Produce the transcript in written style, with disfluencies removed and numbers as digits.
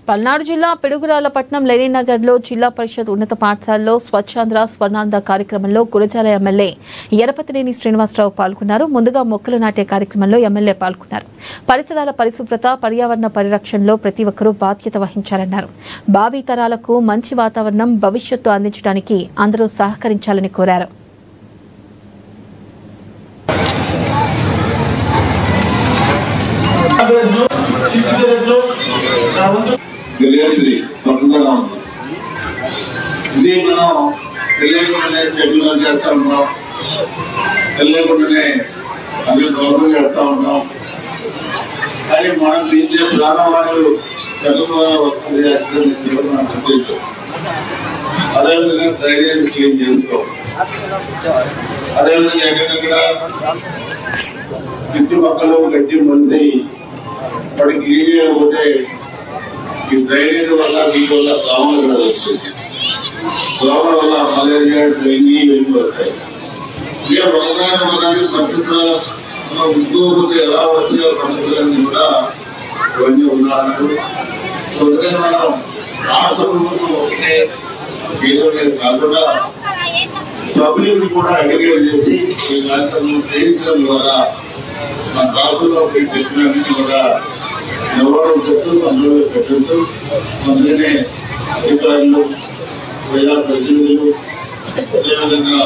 పల్నాడు జిల్లా పిడుగురాళ్లపట్నం లెనినగర్లో జిల్లా పరిషత్ ఉన్నత పాఠశాలలో స్వచ్ఛాంధ్ర స్వర్ణాంధ్ర కార్యక్రమంలో గురజాల ఎమ్మెల్యే ఎరపతినేని శ్రీనివాసరావు పాల్గొన్నారు. ముందుగా మొక్కలు నాటే కార్యక్రమంలో ఎమ్మెల్యే పాల్గొన్నారు. పరిసరాల పరిశుభ్రత, పర్యావరణ పరిరక్షణలో ప్రతి ఒక్కరూ బాధ్యత వహించాలన్నారు. భావి తరాలకు మంచి వాతావరణం, భవిష్యత్తు అందించడానికి అందరూ సహకరించాలని కోరారు. ఇది మనం తెలియకుండానే చెట్లు చేస్తూ ఉంటాం, తెలియకుండానే అవి గౌరవం చేస్తూ ఉంటాం. కానీ మనం తీసే ప్రాణవాయువు చెట్ల ద్వారా వస్తుంది. అదేవిధంగా డ్రైనేజ్ క్లీన్ చేసుకో, అదేవిధంగా ఎక్కడెక్కడ చుట్టుపక్కల గట్టి మంది వాటికి క్లీన్ చేయకపోతే ఈ డ్రైనేజ్ వల్ల వీటి వల్ల దోమలు కూడా వస్తుంది. దోమల వల్ల మలేరియా, డెంగీ ఇవన్నీ వస్తాయి. ఇక ఒకదానికి పరిస్థితుల్లో ఉంచుకోకపోతే ఎలా వచ్చే సమస్యలన్నీ కూడా ఇవన్నీ ఉదాహరణలు. అందుకని మనం రాష్ట్ర ప్రభుత్వం ఒకటే చేయడం కాకుండా పబ్లిక్ కూడా అగ్రిగేట్ చేసి ఈ కార్యక్రమం చేయించడం ద్వారా మన రాష్ట్రంలో చెప్పినట్టు కూడా ఎవరు చెప్తూ అందులో పెట్టచ్చు. అందుకనే అధికారులు, ప్రజాప్రతినిధులు, అదేవిధంగా